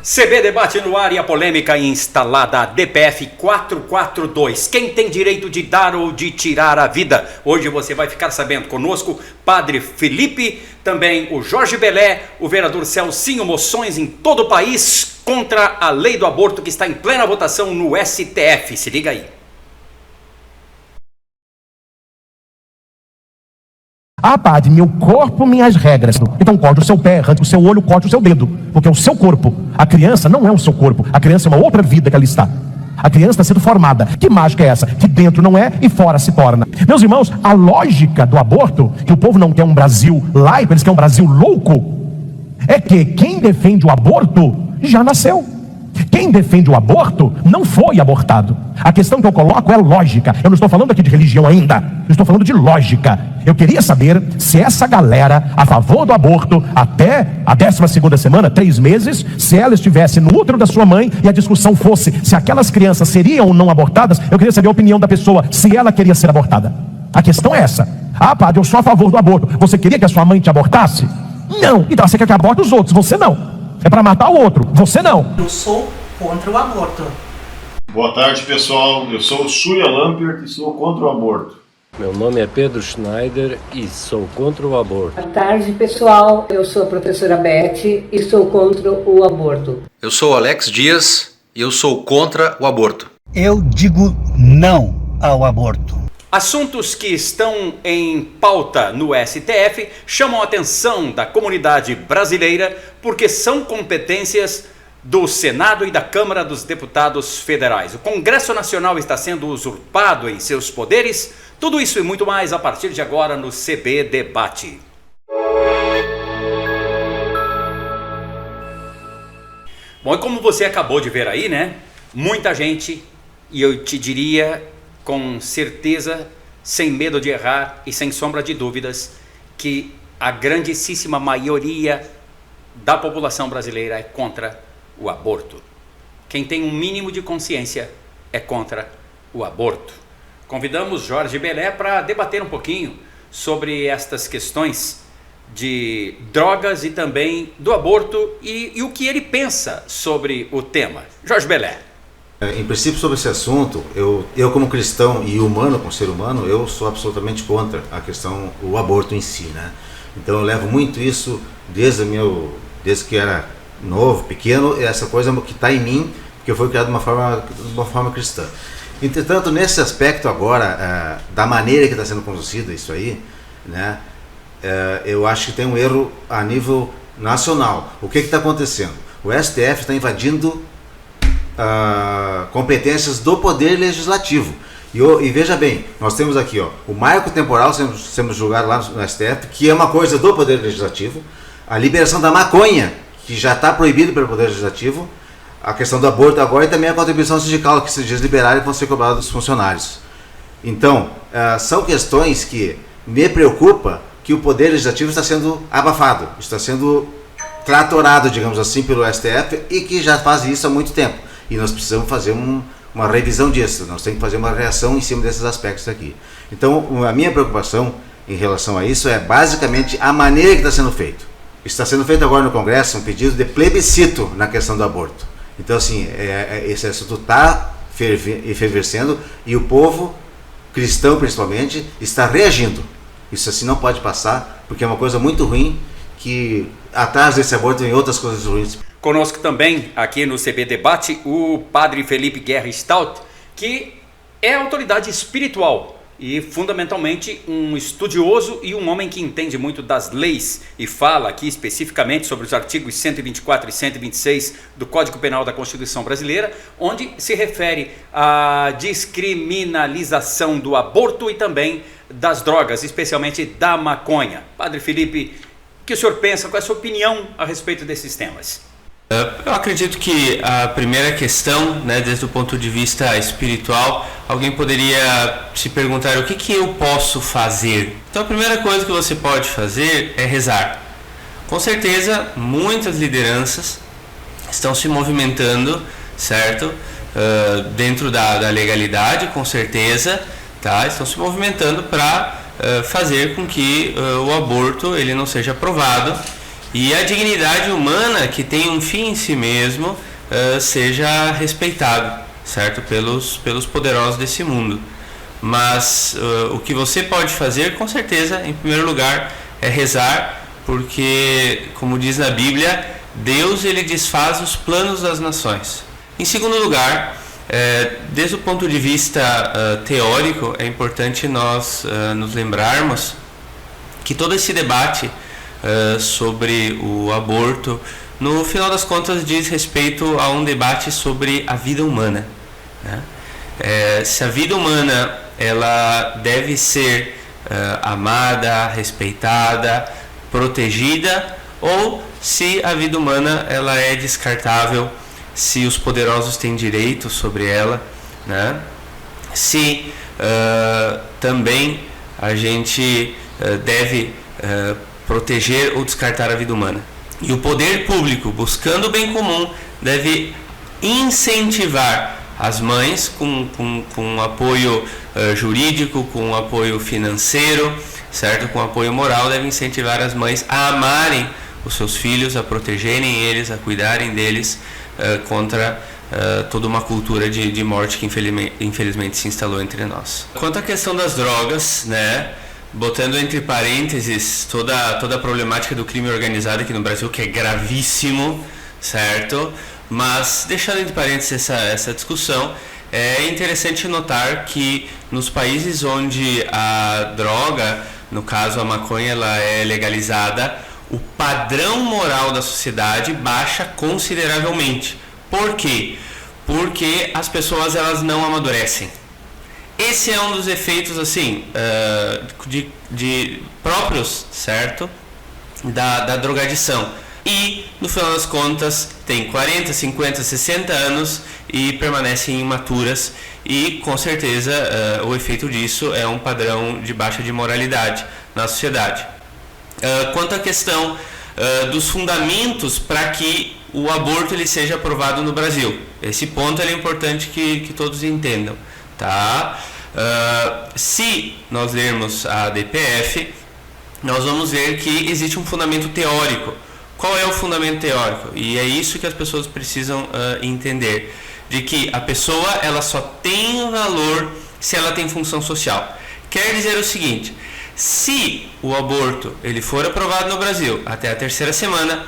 CB Debate no ar e a polêmica instalada, a DPF 442. Quem tem direito de dar ou de tirar a vida? Hoje você vai ficar sabendo conosco, Padre Felipe, também o Jorge Belé, o vereador Celcinho, moções em todo o país contra a lei do aborto que está em plena votação no STF. Se liga aí. Ah, padre, meu corpo, minhas regras. Então corte o seu pé, arranque o seu olho, corte o seu dedo. Porque é o seu corpo. A criança não é o seu corpo. A criança é uma outra vida que ali está. A criança está sendo formada. Que mágica é essa? Que dentro não é e fora se torna. Meus irmãos, a lógica do aborto, que o povo não quer um Brasil laico, eles querem um Brasil louco, é que quem defende o aborto já nasceu. Quem defende o aborto não foi abortado. A questão que eu coloco é lógica. Eu não estou falando aqui de religião ainda. Eu estou falando de lógica. Eu queria saber se essa galera a favor do aborto até a 12ª semana, 3 meses, se ela estivesse no útero da sua mãe e a discussão fosse se aquelas crianças seriam ou não abortadas, eu queria saber a opinião da pessoa, se ela queria ser abortada. A questão é essa. Ah, padre, eu sou a favor do aborto. Você queria que a sua mãe te abortasse? Não. Então você quer que aborte os outros, você não. É para matar o outro, você não. Eu sou contra o aborto. Boa tarde, pessoal. Eu sou o Súria Lampert e sou contra o aborto. Meu nome é Pedro Schneider e sou contra o aborto. Boa tarde, pessoal. Eu sou a professora Beth e sou contra o aborto. Eu sou Alex Dias e eu sou contra o aborto. Eu digo não ao aborto. Assuntos que estão em pauta no STF chamam a atenção da comunidade brasileira porque são competências do Senado e da Câmara dos Deputados Federais. O Congresso Nacional está sendo usurpado em seus poderes. Tudo isso e muito mais a partir de agora no CB Debate. Bom, e como você acabou de ver aí, né? Muita gente, e eu te diria com certeza, sem medo de errar e sem sombra de dúvidas, que a grandíssima maioria da população brasileira é contra o aborto. Quem tem um mínimo de consciência é contra o aborto. Convidamos Jorge Belé para debater um pouquinho sobre estas questões de drogas e também do aborto e o que ele pensa sobre o tema. Jorge Belé. Em princípio, sobre esse assunto, eu como cristão e humano, como ser humano, eu sou absolutamente contra a questão, o aborto em si, né? Então eu levo muito isso desde que era novo, pequeno, essa coisa que está em mim, porque eu fui criado de uma forma cristã. Entretanto, nesse aspecto agora, da maneira que está sendo conduzido isso aí, né, eu acho que tem um erro a nível nacional. O que está acontecendo? O STF está invadindo competências do Poder Legislativo. E veja bem, nós temos aqui o marco temporal sendo julgado lá no STF, que é uma coisa do Poder Legislativo, a liberação da maconha, que já está proibido pelo Poder Legislativo, a questão do aborto agora e também a contribuição sindical, que se diz liberar e vão ser cobrados dos funcionários. Então, são questões que me preocupa que o Poder Legislativo está sendo abafado, está sendo tratorado, digamos assim, pelo STF e que já faz isso há muito tempo. E nós precisamos fazer uma revisão disso, nós temos que fazer uma reação em cima desses aspectos aqui. Então, a minha preocupação em relação a isso é basicamente a maneira que está sendo feito. Está sendo feito agora no Congresso um pedido de plebiscito na questão do aborto. Então, assim, esse assunto está efervescendo e o povo, cristão principalmente, está reagindo. Isso assim não pode passar, porque é uma coisa muito ruim, que atrás desse aborto vem outras coisas ruins. Conosco também, aqui no CB Debate, o Padre Felipe Guerra Stout, que é autoridade espiritual e fundamentalmente um estudioso e um homem que entende muito das leis e fala aqui especificamente sobre os artigos 124 e 126 do Código Penal da Constituição Brasileira, onde se refere à descriminalização do aborto e também das drogas, especialmente da maconha. Padre Felipe, o que o senhor pensa, qual é a sua opinião a respeito desses temas? Eu acredito que a primeira questão, né, desde o ponto de vista espiritual, alguém poderia se perguntar o que eu posso fazer. Então a primeira coisa que você pode fazer é rezar. Com certeza, muitas lideranças estão se movimentando, certo? Dentro da legalidade, com certeza, tá? Estão se movimentando para fazer com que o aborto ele não seja aprovado e a dignidade humana, que tem um fim em si mesmo, seja respeitado, certo? Pelos poderosos desse mundo. Mas o que você pode fazer, com certeza, em primeiro lugar, é rezar, porque, como diz na Bíblia, Deus ele desfaz os planos das nações. Em segundo lugar, desde o ponto de vista teórico, é importante nós nos lembrarmos que todo esse debate sobre o aborto, no final das contas, diz respeito a um debate sobre a vida humana, né? Se a vida humana ela deve ser amada, respeitada, protegida, ou se a vida humana ela é descartável, se os poderosos têm direito sobre ela, né? Se também a gente deve proteger ou descartar a vida humana. E o poder público, buscando o bem comum, deve incentivar as mães com apoio jurídico, com apoio financeiro, certo? Com apoio moral, deve incentivar as mães a amarem os seus filhos, a protegerem eles, a cuidarem deles contra toda uma cultura de morte que infelizmente se instalou entre nós. Quanto à questão das drogas, né? Botando entre parênteses toda a problemática do crime organizado aqui no Brasil, que é gravíssimo, certo? Mas deixando entre parênteses essa discussão, é interessante notar que nos países onde a droga, no caso a maconha, ela é legalizada, o padrão moral da sociedade baixa consideravelmente. Por quê? Porque as pessoas elas não amadurecem. Esse é um dos efeitos assim de próprios, certo, da drogadição. E no final das contas tem 40, 50, 60 anos e permanecem imaturas, e com certeza o efeito disso é um padrão de baixa de moralidade na sociedade. Quanto à questão dos fundamentos para que o aborto ele seja aprovado no Brasil, esse ponto é importante que todos entendam, tá? Se nós lermos a DPF, nós vamos ver que existe um fundamento teórico. Qual é o fundamento teórico? E é isso que as pessoas precisam entender, de que a pessoa ela só tem valor se ela tem função social. Quer dizer o seguinte: se o aborto ele for aprovado no Brasil até a 3ª semana,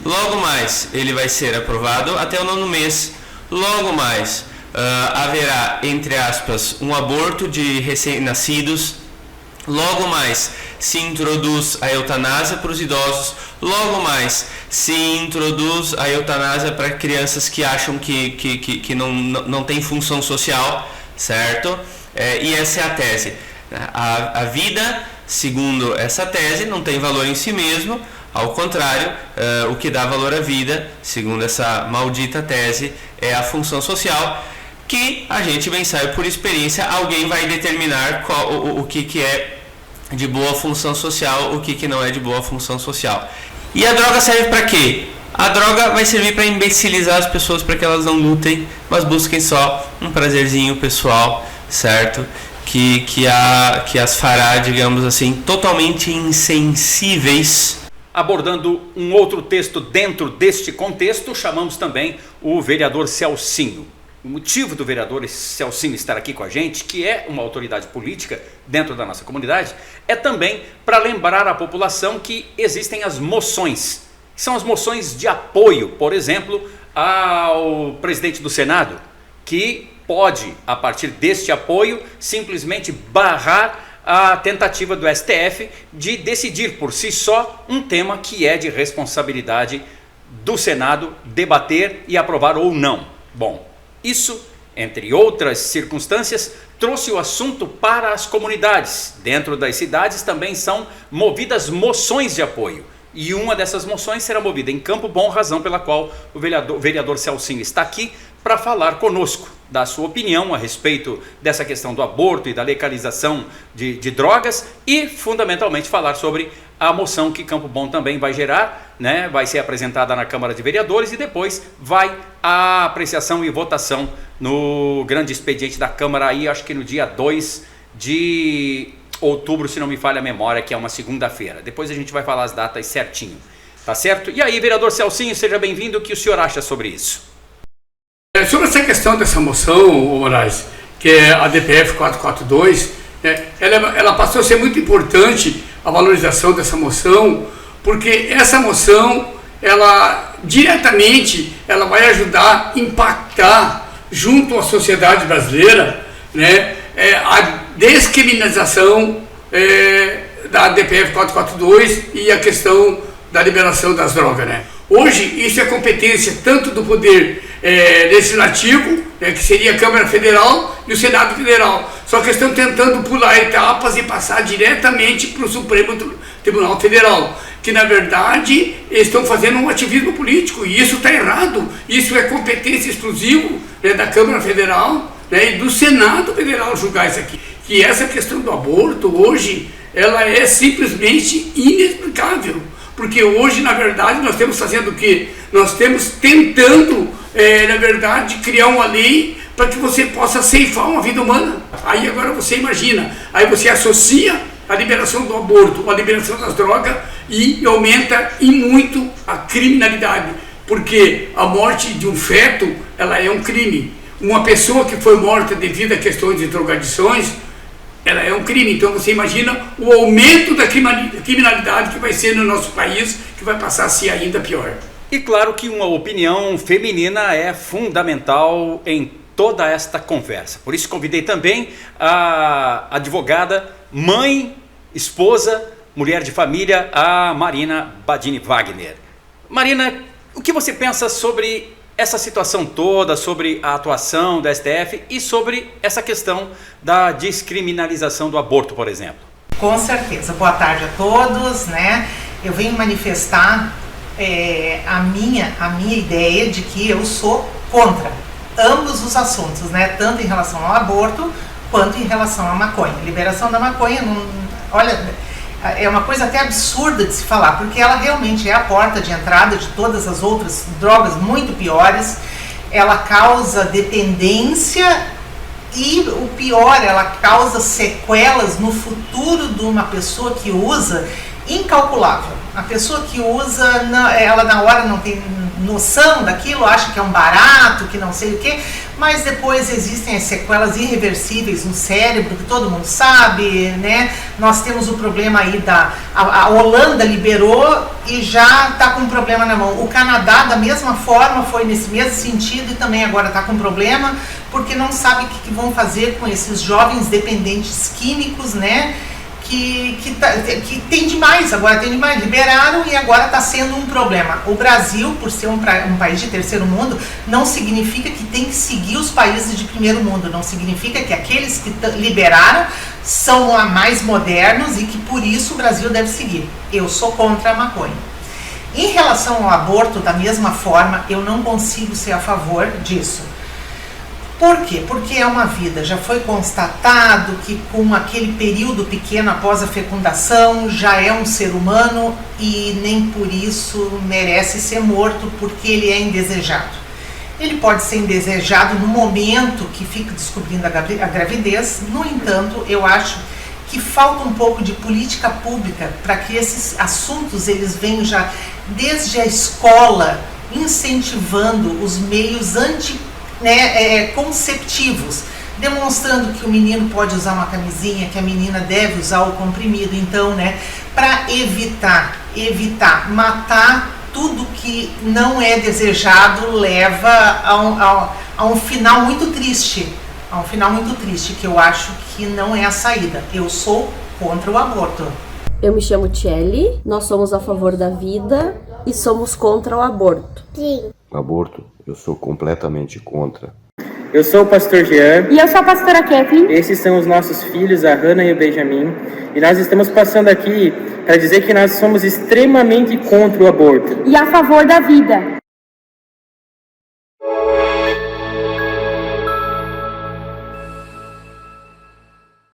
logo mais ele vai ser aprovado até o 9º mês, logo mais haverá, entre aspas, um aborto de recém-nascidos, logo mais se introduz a eutanásia para os idosos, logo mais se introduz a eutanásia para crianças que acham que não tem função social, certo? E essa é a tese. A vida, segundo essa tese, não tem valor em si mesmo, ao contrário, o que dá valor à vida, segundo essa maldita tese, é a função social, que a gente bem sabe por experiência, alguém vai determinar o que é de boa função social, o que não é de boa função social. E a droga serve para quê? A droga vai servir para imbecilizar as pessoas, para que elas não lutem, mas busquem só um prazerzinho pessoal, certo? Que as fará, digamos assim, totalmente insensíveis. Abordando um outro texto dentro deste contexto, chamamos também o vereador Celcinho. O motivo do vereador Celcinho estar aqui com a gente, que é uma autoridade política dentro da nossa comunidade, é também para lembrar à população que existem as moções. São as moções de apoio, por exemplo, ao presidente do Senado, que pode, a partir deste apoio, simplesmente barrar a tentativa do STF de decidir por si só um tema que é de responsabilidade do Senado debater e aprovar ou não. Bom, isso, entre outras circunstâncias, trouxe o assunto para as comunidades. Dentro das cidades também são movidas moções de apoio. E uma dessas moções será movida em Campo Bom, razão pela qual o vereador Celcinho está aqui para falar conosco, dar sua opinião a respeito dessa questão do aborto e da legalização de drogas e, fundamentalmente, falar sobre a moção que Campo Bom também vai gerar, né? Vai ser apresentada na Câmara de Vereadores e depois vai a apreciação e votação no grande expediente da Câmara, aí acho que no dia 2 de outubro, se não me falha a memória, que é uma segunda-feira. Depois a gente vai falar as datas certinho. Tá certo? E aí, vereador Celcinho, seja bem-vindo. O que o senhor acha sobre isso? Sobre essa questão dessa moção, Moraes, que é a DPF 442, ela passou a ser muito importante, a valorização dessa moção, porque essa moção, ela diretamente, ela vai ajudar a impactar junto à sociedade brasileira, né, a descriminalização da DPF 442 e a questão da liberação das drogas, né? Hoje isso é competência tanto do Poder Legislativo, né, que seria a Câmara Federal, e o Senado Federal. Só que estão tentando pular etapas e passar diretamente para o Supremo Tribunal Federal, que na verdade estão fazendo um ativismo político, e isso está errado. Isso é competência exclusiva, né, da Câmara Federal, né, e do Senado Federal julgar isso aqui. Que essa questão do aborto hoje, ela é simplesmente inexplicável. Porque hoje, na verdade, nós estamos fazendo o quê? Nós estamos tentando, na verdade, criar uma lei para que você possa ceifar uma vida humana. Aí agora você imagina, aí você associa a liberação do aborto, a liberação das drogas e aumenta e muito a criminalidade. Porque a morte de um feto, ela é um crime. Uma pessoa que foi morta devido a questões de drogadições, ela é um crime. Então você imagina o aumento da criminalidade que vai ser no nosso país, que vai passar a ser ainda pior. E claro que uma opinião feminina é fundamental em toda esta conversa. Por isso convidei também a advogada, mãe, esposa, mulher de família, a Marina Badini Wagner. Marina, o que você pensa sobre essa situação toda, sobre a atuação da STF e sobre essa questão da descriminalização do aborto, por exemplo? Com certeza. Boa tarde a todos, né? Eu venho manifestar a minha ideia de que eu sou contra ambos os assuntos, né? Tanto em relação ao aborto quanto em relação à maconha. Liberação da maconha, olha, é uma coisa até absurda de se falar, porque ela realmente é a porta de entrada de todas as outras drogas muito piores. Ela causa dependência e, o pior, ela causa sequelas no futuro de uma pessoa que usa, incalculável. A pessoa que usa, ela na hora não tem noção daquilo, acha que é um barato, que não sei o que, mas depois existem as sequelas irreversíveis no cérebro, que todo mundo sabe, né? Nós temos o problema aí a Holanda liberou e já está com um problema na mão. O Canadá, da mesma forma, foi nesse mesmo sentido e também agora está com problema, porque não sabe o que vão fazer com esses jovens dependentes químicos, né? Que tem demais, agora tem demais, liberaram e agora está sendo um problema. O Brasil, por ser um país de terceiro mundo, não significa que tem que seguir os países de primeiro mundo, não significa que aqueles que liberaram são mais modernos e que por isso o Brasil deve seguir. Eu sou contra a maconha. Em relação ao aborto, da mesma forma, eu não consigo ser a favor disso. Por quê? Porque é uma vida. Já foi constatado que com aquele período pequeno após a fecundação já é um ser humano e nem por isso merece ser morto, porque ele é indesejado. Ele pode ser indesejado no momento que fica descobrindo a gravidez. No entanto, eu acho que falta um pouco de política pública para que esses assuntos eles venham já desde a escola, incentivando os meios conceptivos, demonstrando que o menino pode usar uma camisinha, que a menina deve usar o comprimido. Então, para evitar matar tudo que não é desejado, leva a um final muito triste, que eu acho que não é a saída. Eu sou contra o aborto. Eu me chamo Tchelle, nós somos a favor da vida e somos contra o aborto. Sim. Aborto, eu sou completamente contra. Eu sou o pastor Jean. E eu sou a pastora Kathleen. Esses são os nossos filhos, a Hannah e o Benjamin. E nós estamos passando aqui para dizer que nós somos extremamente contra o aborto. E a favor da vida.